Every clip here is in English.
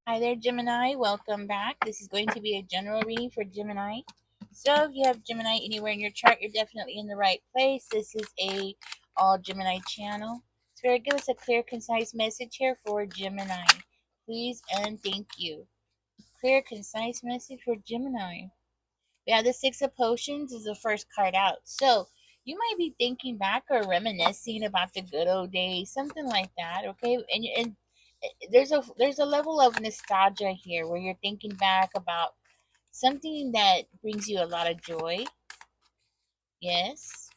Hi there, Gemini. Welcome back. This is going to be a general reading for Gemini. So, if you have Gemini anywhere in your chart, you're definitely in the right place. This is a all Gemini channel. Spirit, give us a clear, concise message here for Gemini. Please and thank you. Clear, concise message for Gemini. We have the Six of Potions is the first card out. So, you might be thinking back or reminiscing about the good old days, something like that. Okay, and there's a level of nostalgia here where you're thinking back about something that brings you a lot of joy. Yes,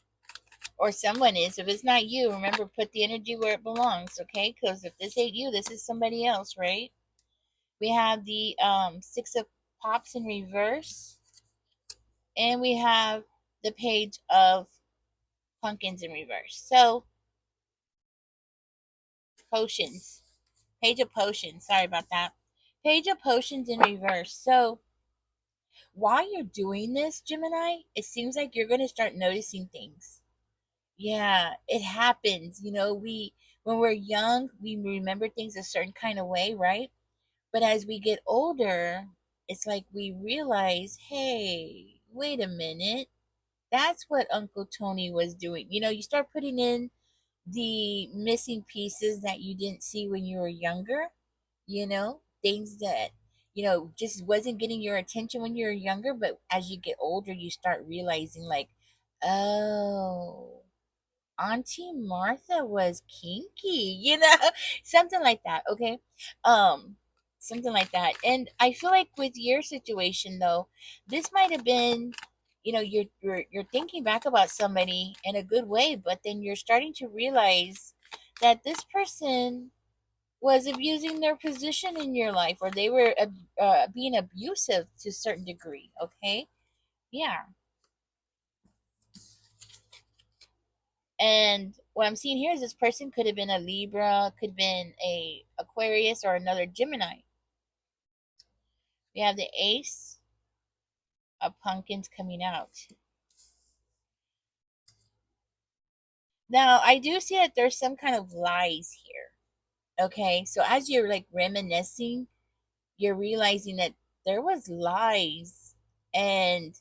or someone is. If it's not you, remember, put the energy where it belongs. Okay, because if this ain't you, this is somebody else, right? We have the Six of Pops in reverse, and we have the Page of Pumpkins in reverse. So potions, Page of Potions. Sorry about that. Page of Potions in reverse. So while you're doing this, Gemini, it seems like you're going to start noticing things. Yeah, it happens. We when we're young, we remember things a certain kind of way, right? But as we get older, it's like we realize, hey, wait a minute. That's what Uncle Tony was doing. You start putting in the missing pieces that you didn't see when you were younger, things that just wasn't getting your attention when you were younger, but as you get older you start realizing, like, oh, Auntie Martha was kinky, something like that. Okay. um Something like that. And I feel like with your situation though, this might have been, you're thinking back about somebody in a good way, but then you're starting to realize that this person was abusing their position in your life, or they were being abusive to a certain degree. Okay. Yeah. And what I'm seeing here is this person could have been a Libra, could have been a Aquarius, or another Gemini. We have the Ace of Pumpkins coming out. Now, I do see that there's some kind of lies here. Okay, so as you're like reminiscing, you're realizing that there was lies and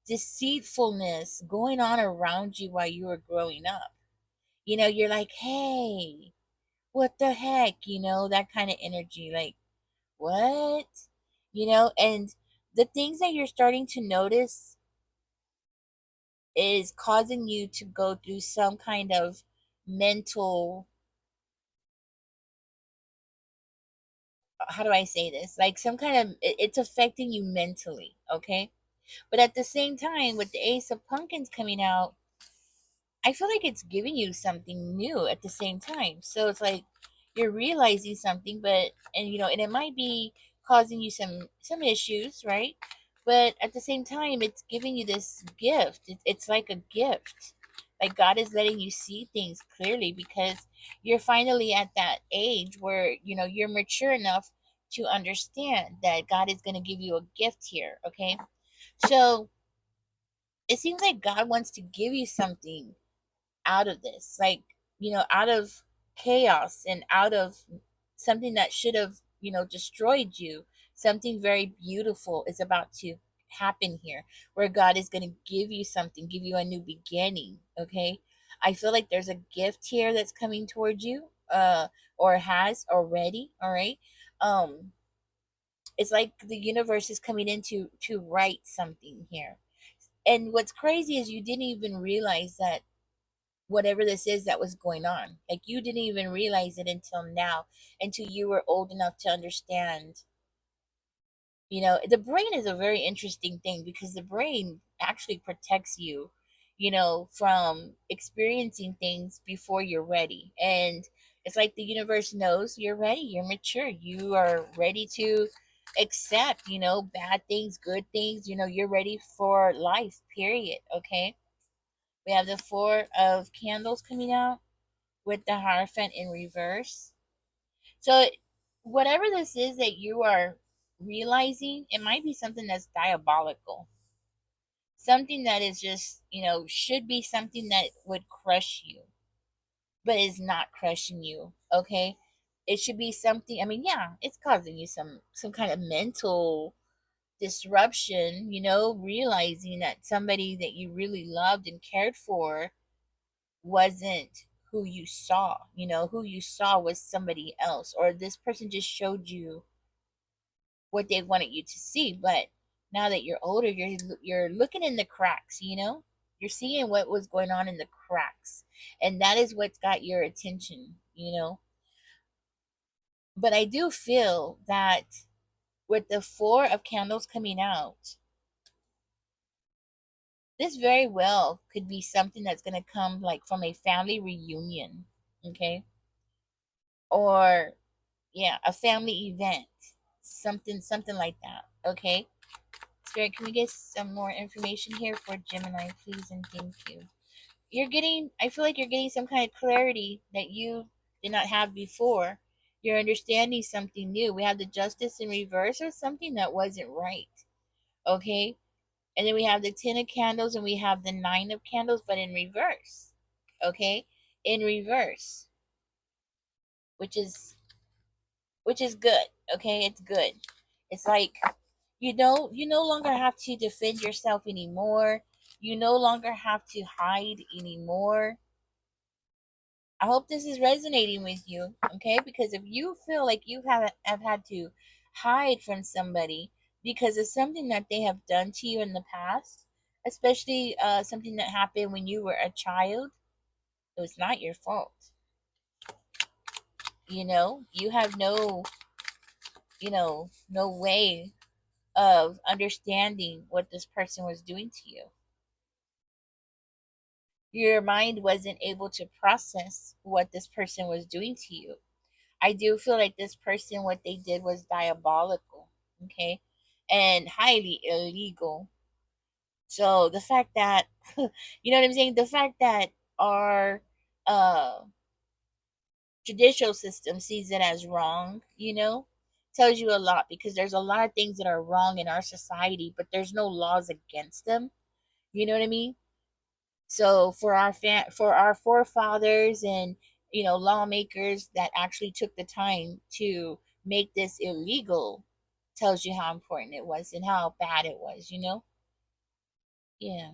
deceitfulness going on around you while you were growing up. You're like, hey, what the heck? That kind of energy. Like, what? And the things that you're starting to notice is causing you to go through some kind of mental, how do I say this? Like some kind of, it's affecting you mentally, okay? But at the same time, with the Ace of Pumpkins coming out, I feel like it's giving you something new at the same time. So it's like you're realizing something, but and it might be causing you some issues, right? But at the same time, it's giving you this gift. It's like a gift. Like God is letting you see things clearly because you're finally at that age where you're mature enough to understand that God is going to give you a gift here. Okay, so it seems like God wants to give you something out of this, like, out of chaos and out of something that should have destroyed you. Something very beautiful is about to happen here, where God is going to give you something, give you a new beginning. Okay, I feel like there's a gift here that's coming towards you, or has already. All right. It's like the universe is coming in to write something here. And what's crazy is you didn't even realize that whatever this is that was going on. Like you didn't even realize it until now, until you were old enough to understand. The brain is a very interesting thing because the brain actually protects you, from experiencing things before you're ready. And it's like the universe knows you're ready, you're mature, you are ready to accept, bad things, good things, you're ready for life, period. Okay. We have the Four of Candles coming out with the Hierophant in reverse. So, whatever this is that you are realizing, it might be something that's diabolical. Something that is just, should be something that would crush you, but is not crushing you. Okay. It should be something, I mean, yeah, it's causing you some kind of mental disruption, realizing that somebody that you really loved and cared for wasn't who you saw. Who you saw was somebody else, or this person just showed you what they wanted you to see. But now that you're older, you're looking in the cracks. You're seeing what was going on in the cracks, and that is what's got your attention. But I do feel that with the four of candles coming out, this very well could be something that's going to come like from a family reunion. Okay. Or yeah, a family event, something like that. Okay. Spirit, can we get some more information here for Gemini, please, and thank you. I feel like you're getting some kind of clarity that you did not have before. You're understanding something new. We have the justice in reverse, or something that wasn't right. Okay. And then we have the 10 of candles, and we have the 9 of candles, but in reverse. Okay. In reverse, which is good. Okay. It's good. It's like you no longer have to defend yourself anymore. You no longer have to hide anymore. I hope this is resonating with you, okay? Because if you feel like have had to hide from somebody because of something that they have done to you in the past, especially something that happened when you were a child, it was not your fault. You have no way of understanding what this person was doing to you. Your mind wasn't able to process what this person was doing to you. I do feel like this person, what they did was diabolical, okay, and highly illegal. So the fact that, you know what I'm saying, the fact that our uh, judicial system sees it as wrong, tells you a lot, because there's a lot of things that are wrong in our society, but there's no laws against them. You know what I mean? So for our forefathers and lawmakers that actually took the time to make this illegal, tells you how important it was and how bad it was. Yeah,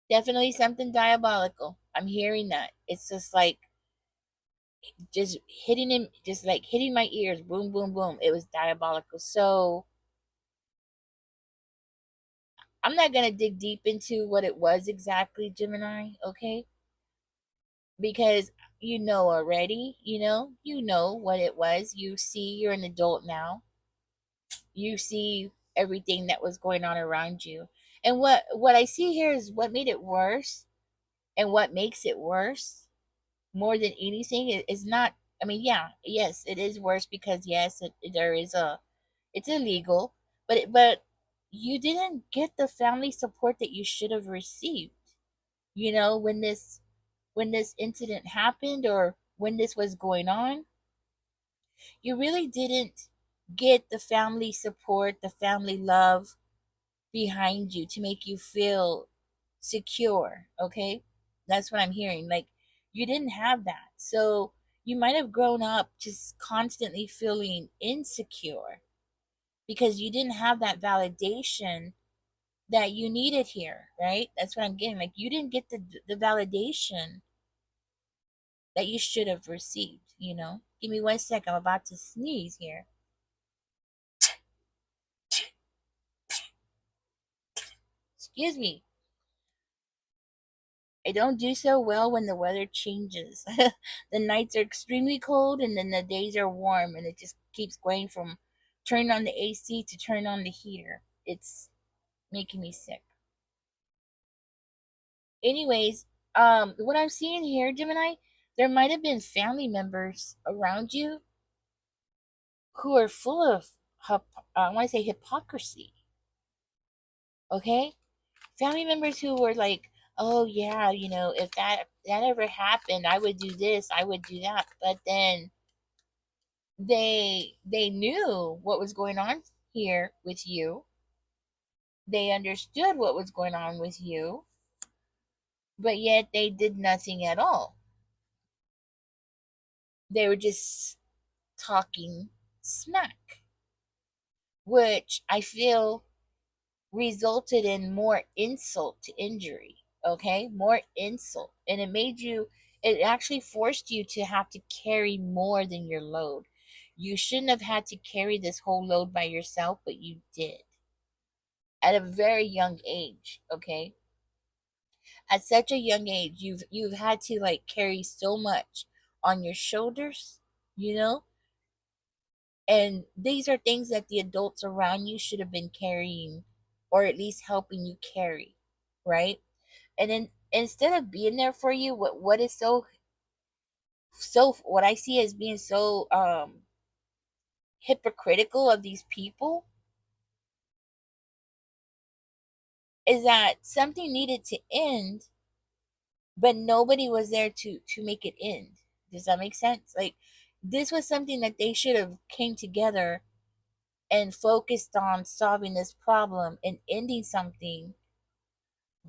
definitely something diabolical. I'm hearing that. It's just like just hitting him, just like hitting my ears. Boom, boom, boom. It was diabolical. So I'm not gonna dig deep into what it was exactly, Gemini. Okay, because you know already, you know what it was. You see, you're an adult now. You see everything that was going on around you. And what I see here is what made it worse, and what makes it worse more than anything is not, I mean, yeah, yes, it is worse because yes, there is a it's illegal, but you didn't get the family support that you should have received. When this incident happened, or when this was going on, you really didn't get the family support, the family love behind you to make you feel secure. Okay, that's what I'm hearing. Like, you didn't have that, so you might have grown up just constantly feeling insecure because you didn't have that validation that you needed here, right? That's what I'm getting. Like, you didn't get the validation that you should have received. Give me 1 sec. I'm about to sneeze here. Excuse me. I don't do so well when the weather changes. The nights are extremely cold, and then the days are warm, and it just keeps going from turn on the AC to turn on the heater. It's making me sick. Anyways, what I'm seeing here, Gemini, there might have been family members around you who are full of, I want to say, hypocrisy. Okay, family members who were like, oh yeah, if that ever happened, I would do this, I would do that. But then they knew what was going on here with you. They understood what was going on with you, but yet they did nothing at all. They were just talking smack, which I feel resulted in more insult to injury. Okay, more insult, and it made you, it actually forced you to have to carry more than your load. You shouldn't have had to carry this whole load by yourself, but you did at a very young age. Okay, at such a young age, you've had to like carry so much on your shoulders, you know. And these are things that the adults around you should have been carrying, or at least helping you carry, right? And then instead of being there for you, what is so what I see as being so hypocritical of these people is that something needed to end, but nobody was there to make it end. Does that make sense? Like, this was something that they should have came together and focused on solving this problem and ending something,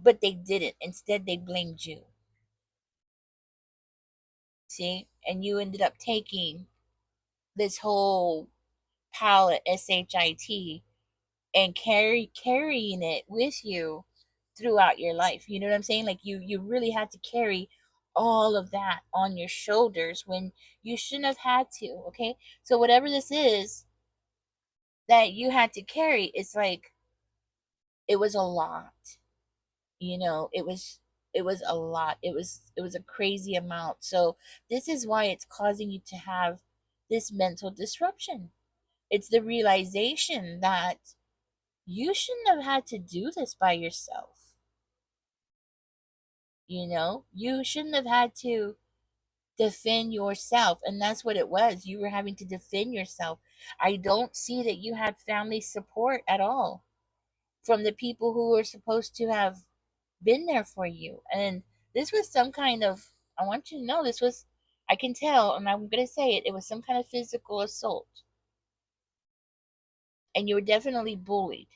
but they didn't. Instead, they blamed you. See? And you ended up taking this whole palette, SHIT, and carrying it with you throughout your life. You know what I'm saying? Like, you really had to carry all of that on your shoulders when you shouldn't have had to. Okay, so whatever this is that you had to carry, it's like it was a lot. You know, it was a lot. It was a crazy amount. So this is why it's causing you to have this mental disruption. It's the realization that you shouldn't have had to do this by yourself. You know, you shouldn't have had to defend yourself. And that's what it was. You were having to defend yourself. I don't see that you had family support at all from the people who were supposed to have been there for you. And this was some kind of, I want you to know, this was, I can tell, and I'm going to say it, it was some kind of physical assault. And you were definitely bullied.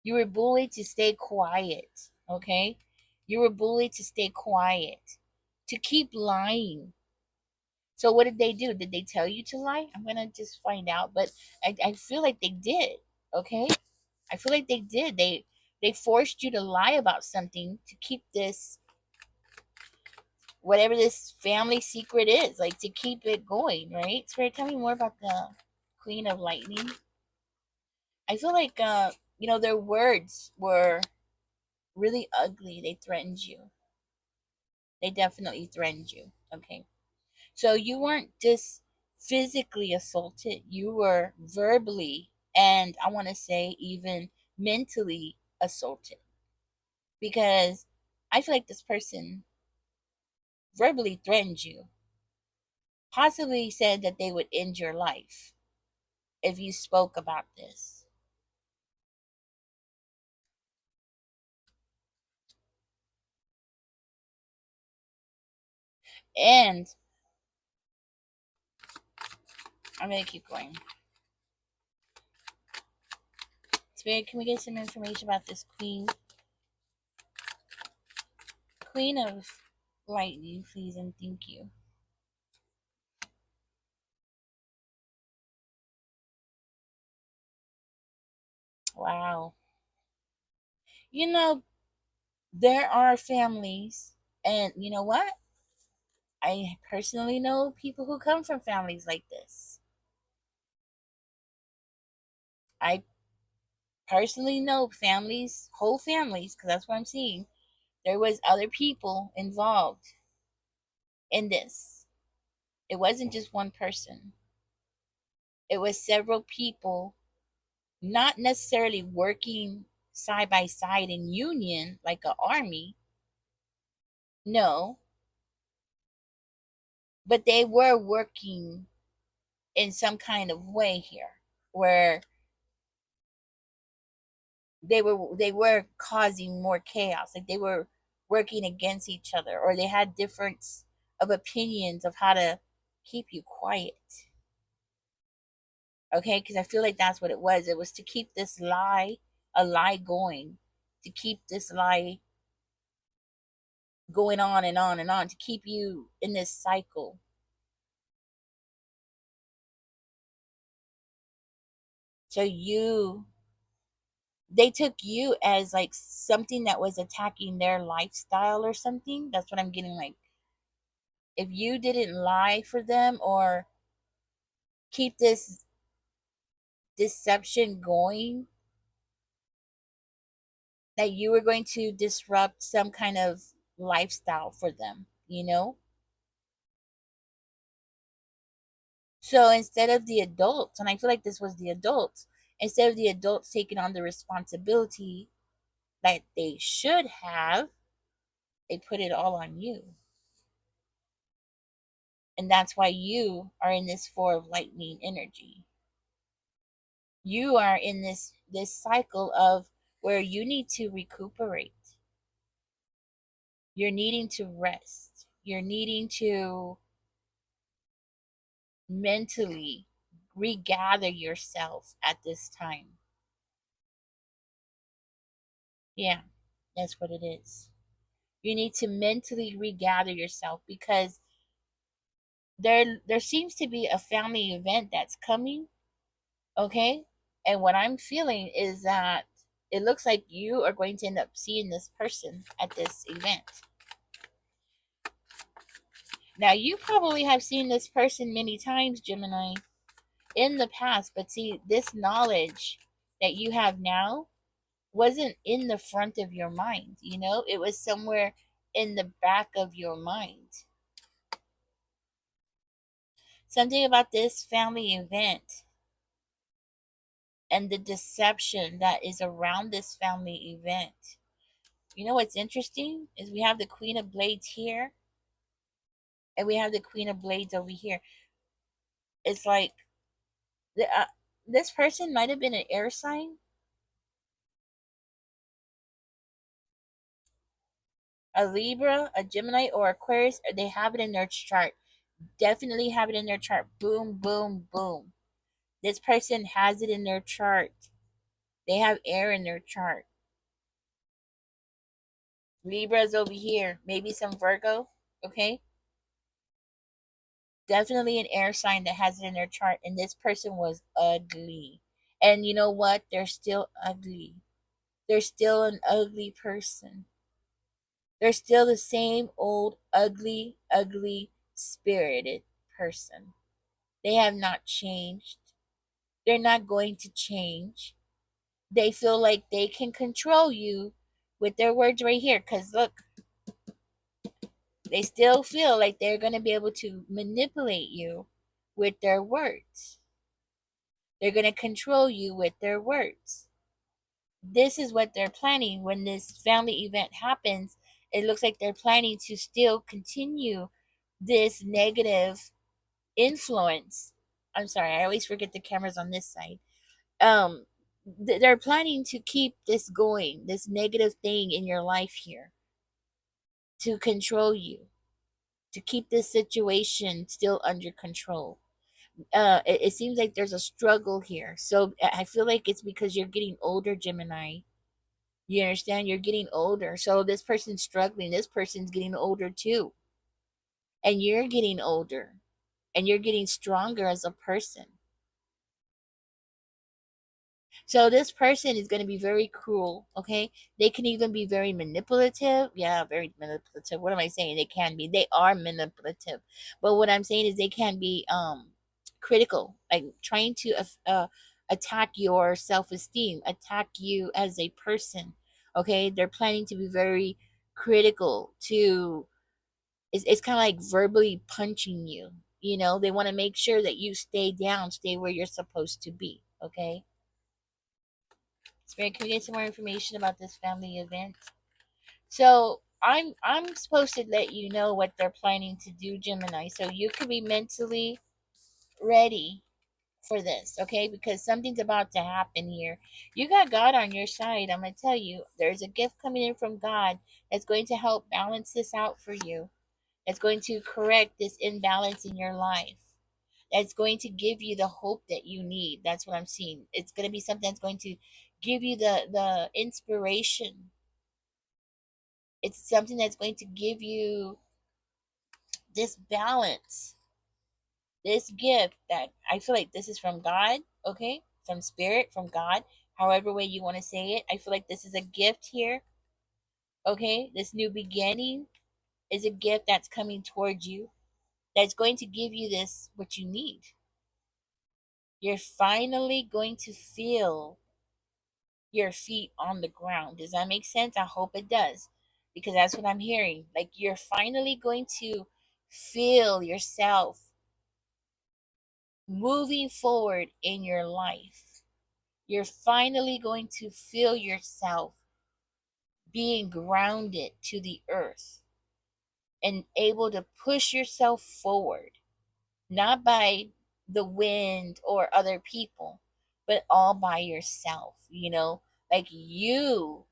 You were bullied to stay quiet, okay? You were bullied to stay quiet, to keep lying. So what did they do? Did they tell you to lie? I'm gonna just find out, but I feel like they did. Okay, I feel like they did. They forced you to lie about something to keep this, whatever this family secret is, like to keep it going, right? Spirit, tell me more about the Queen of Lightning. I feel like their words were really ugly. They threatened you. They definitely threatened you. Okay. So you weren't just physically assaulted, you were verbally, and I want to say even mentally assaulted, because I feel like this person verbally threatened you, possibly said that they would end your life if you spoke about this. And I'm going to keep going. Spirit, can we get some information about this Queen of Lightning, please, and thank you. Wow. You know, there are families, and you know what? I personally know people who come from families like this. I personally know families, whole families, because that's what I'm seeing. There was other people involved in this. It wasn't just one person. It was several people, not necessarily working side by side in union like an army. No, but they were working in some kind of way here, where they were causing more chaos, like they were working against each other, or they had difference of opinions of how to keep you quiet. Okay, because I feel like that's what it was to keep this lie, a lie going, to keep this lie going on and on and on, to keep you in this cycle. So they took you as like something that was attacking their lifestyle or something. That's what I'm getting. Like, if you didn't lie for them or keep this deception going, that you were going to disrupt some kind of lifestyle for them, you know? So instead of the adults, and I feel like this was the adults, instead of the adults taking on the responsibility that they should have, they put it all on you. And that's why you are in this four of lightning energy. You are in this cycle of where you need to recuperate. You're needing to rest. You're needing to mentally regather yourself at this time. Yeah, that's what it is. You need to mentally regather yourself because there seems to be a family event that's coming, okay? And what I'm feeling is that it looks like you are going to end up seeing this person at this event. Now, you probably have seen this person many times, Gemini, in the past, but see, this knowledge that you have now wasn't in the front of your mind, you know? It was somewhere in the back of your mind. Something about this family event and the deception that is around this family event. You know what's interesting is we have the Queen of Blades here and we have the Queen of Blades over here. It's like the, this person might have been an air sign, a Libra, a Gemini, or Aquarius. Or they have it in their chart. Definitely have it in their chart. Boom, boom, boom. This person has it in their chart. They have air in their chart. Libra's over here. Maybe some Virgo. Okay. Definitely an air sign that has it in their chart. And this person was ugly. And you know what? They're still ugly. They're still an ugly person. They're still the same old ugly, ugly, spirited person. They have not changed. They're not going to change. They feel like they can control you with their words right here. Because look, they still feel like they're going to be able to manipulate you with their words. They're going to control you with their words. This is what they're planning when this family event happens. It looks like they're planning to still continue this negative influence. I'm sorry, I always forget the cameras on this side. Um, they're planning to keep this going, this negative thing in your life here, to control you, to keep this situation still under control. It seems like there's a struggle here. So I feel like it's because you're getting older, Gemini. You understand? You're getting older. So this person's struggling. This person's getting older too. And you're getting older. And you're getting stronger as a person. So this person is going to be very cruel, okay? They can even be very manipulative. Yeah, very manipulative. What am I saying? They can be. They are manipulative. But what I'm saying is they can be critical, like trying to attack your self-esteem, attack you as a person. Okay? They're planning to be very critical to it's kind of like verbally punching you. You know, they want to make sure that you stay down, stay where you're supposed to be, okay? Spirit, can we get some more information about this family event? So I'm supposed to let you know what they're planning to do, Gemini. So you could be mentally ready for this, okay? Because something's about to happen here. You got God on your side. I'm gonna tell you, there's a gift coming in from God that's going to help balance this out for you. That's going to correct this imbalance in your life. That's going to give you the hope that you need. That's what I'm seeing. It's going to be something that's going to give you the inspiration. It's something that's going to give you this balance, this gift that I feel like this is from God, okay? from spirit, from God, however way you want to say it. I feel like this is a gift here. Okay, this new beginning is a gift that's coming towards you, that's going to give you this what you need. You're finally going to feel your feet on the ground. Does that make sense? I hope it does, because that's what I'm hearing. Like you're finally going to feel yourself moving forward in your life. You're finally going to feel yourself being grounded to the earth and able to push yourself forward, not by the wind or other people, but all by yourself, like you're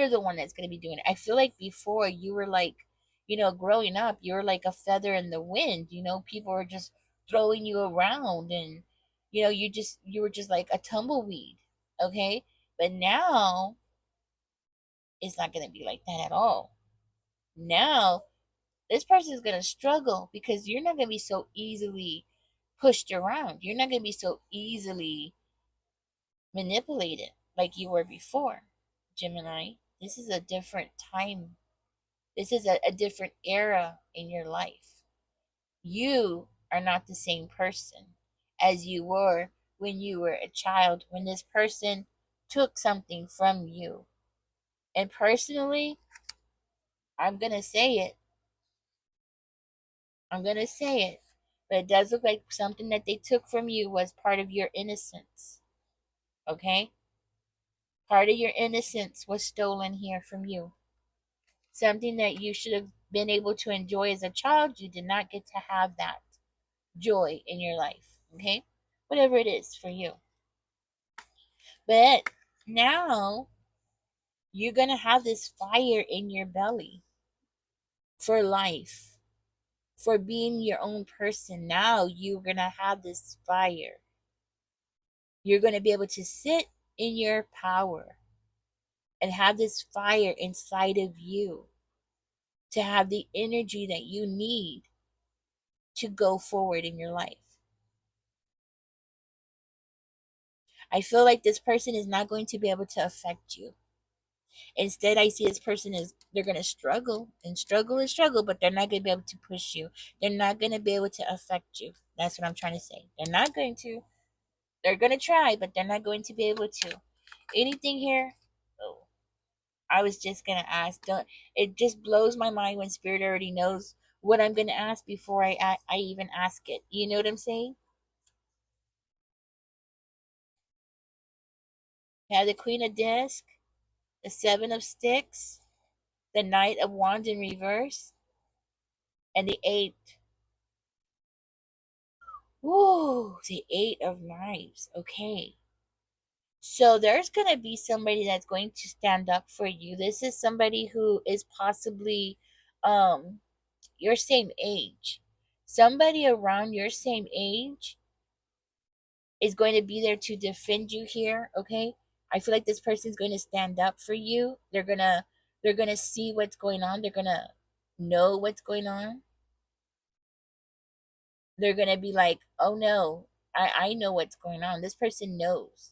the one that's going to be doing it. I feel like before you were like, growing up, you were like a feather in the wind, people were just throwing you around, and you were just like a tumbleweed. Okay, but now it's not going to be like that at all. Now this person is going to struggle because you're not going to be so easily pushed around. You're not going to be so easily manipulated like you were before, Gemini. This is a different time. This is a different era in your life. You are not the same person as you were when you were a child, when this person took something from you. And personally, I'm going to say it. I'm going to say it. But it does look like something that they took from you was part of your innocence. Okay? Part of your innocence was stolen here from you. Something that you should have been able to enjoy as a child, you did not get to have that joy in your life. Okay? Whatever it is for you. But now you're going to have this fire in your belly for life, for being your own person. Now you're going to have this fire. You're going to be able to sit in your power and have this fire inside of you to have the energy that you need to go forward in your life. I feel like this person is not going to be able to affect you. Instead, I see this person is they're going to struggle and struggle and struggle, but they're not going to be able to push you. They're not going to be able to affect you. That's what I'm trying to say. They're not going to. They're going to try, but they're not going to be able to. Anything here? Oh, I was just going to ask. Don't. It just blows my mind when Spirit already knows what I'm going to ask before I even ask it. You know what I'm saying? You have the Queen of Disc, the Seven of Sticks, the Knight of Wands in reverse, and the Eight. Ooh, the Eight of Knives. Okay. So there's going to be somebody that's going to stand up for you. This is somebody who is possibly um your same age. Somebody around your same age is going to be there to defend you here, okay? I feel like this person's going to stand up for you. They're going to see what's going on. They're going to know what's going on. They're going to be like, "Oh no, I know what's going on." This person knows.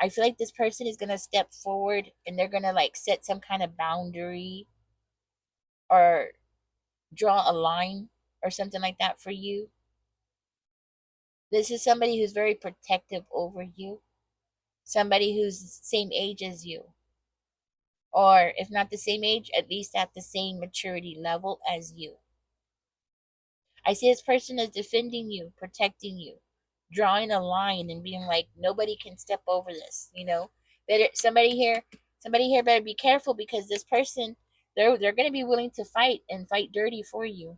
I feel like this person is going to step forward and they're going to like set some kind of boundary or draw a line or something like that for you. This is somebody who's very protective over you, somebody who's the same age as you, or if not the same age, at least at the same maturity level as you. I see this person as defending you, protecting you, drawing a line and being like, nobody can step over this, Better somebody here better be careful because this person, they're gonna be willing to fight and fight dirty for you.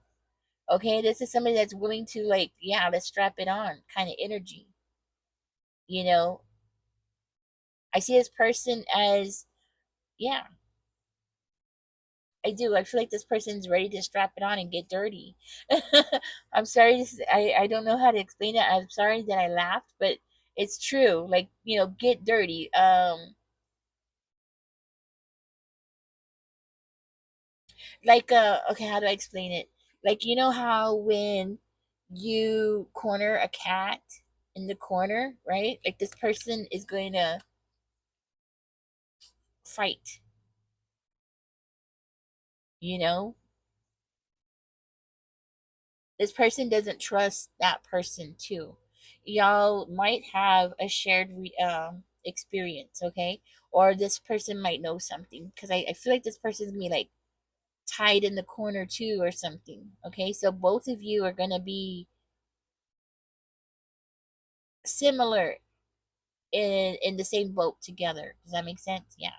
Okay, this is somebody that's willing to like, yeah, let's strap it on kind of energy. You know, I see this person as, yeah, I do. I feel like this person's ready to strap it on and get dirty. I'm sorry. I don't know how to explain it. I'm sorry that I laughed, but it's true. Like, get dirty. Like, okay, how do I explain it? Like, you know how when you corner a cat in the corner, right? Like this person is going to fight, you know? This person doesn't trust that person too. Y'all might have a shared experience, okay? Or this person might know something because I feel like this person's gonna be like tied in the corner too or something, okay? So both of you are gonna be similar in the same boat together. Does that make sense? Yeah.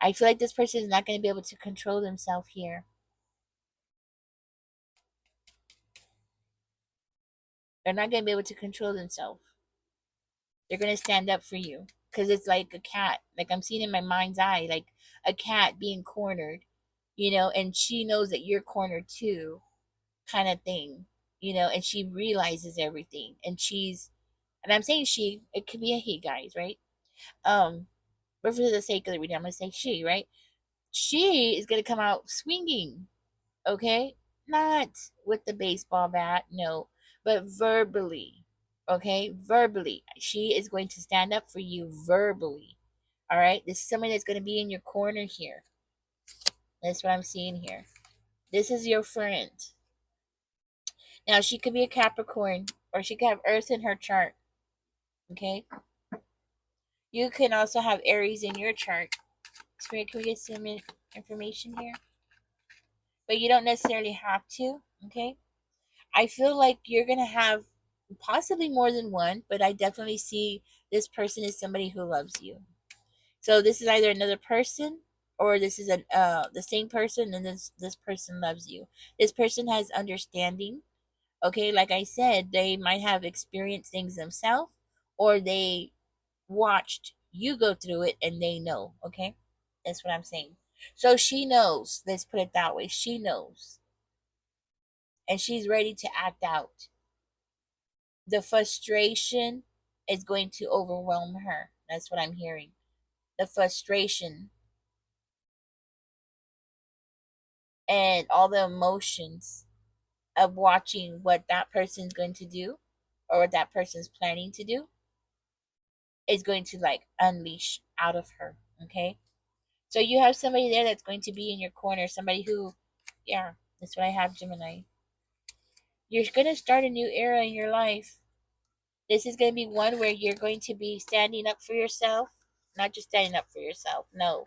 I feel like this person is not going to be able to control themselves here. They're not going to be able to control themselves. They're going to stand up for you because it's like a cat. Like I'm seeing in my mind's eye, like a cat being cornered, and she knows that you're cornered too, kind of thing, and she realizes everything. And I'm saying she, it could be a he, guys, right? Um, but for the sake of the reading, I'm going to say she, right? She is going to come out swinging, okay? Not with the baseball bat, no, but verbally, okay? Verbally. She is going to stand up for you verbally, all right? This is somebody that's going to be in your corner here. That's what I'm seeing here. This is your friend. Now, she could be a Capricorn or she could have Earth in her chart, okay? You can also have Aries in your chart. Spirit, can we get some information here? But you don't necessarily have to, okay? I feel like you're going to have possibly more than one, but I definitely see this person is somebody who loves you. So this is either another person or this is the same person, and this person loves you. This person has understanding. Okay, like I said, they might have experienced things themselves or they watched you go through it and they know, okay? That's what I'm saying. So she knows, let's put it that way. She knows. And she's ready to act out. The frustration is going to overwhelm her. That's what I'm hearing. The frustration and all the emotions of watching what that person's going to do or what that person's planning to do is going to like unleash out of her. Okay. So you have somebody there that's going to be in your corner, somebody who, yeah, that's what I have, Gemini. You're going to start a new era in your life. This is going to be one where you're going to be standing up for yourself, not just standing up for yourself. No,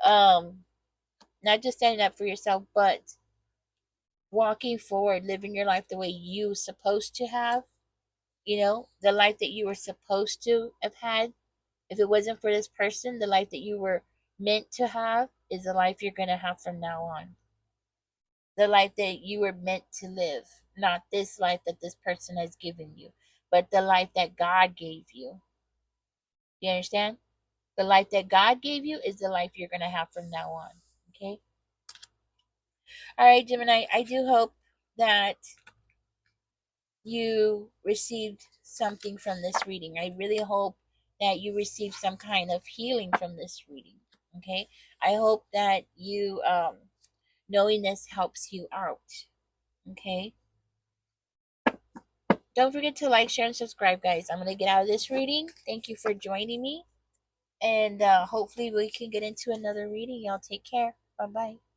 um not just standing up for yourself, but walking forward, living your life the way you supposed to have, the life that you were supposed to have had. If it wasn't for this person, the life that you were meant to have is the life you're going to have from now on. The life that you were meant to live, not this life that this person has given you, but the life that God gave you. You understand? The life that God gave you is the life you're going to have from now on. Okay? All right, Gemini, I do hope that you received something from this reading. I really hope that you received some kind of healing from this reading. Okay? I hope that you, knowing this helps you out. Okay? Don't forget to like, share, and subscribe, guys. I'm going to get out of this reading. Thank you for joining me. And hopefully, we can get into another reading. Y'all take care. Bye bye.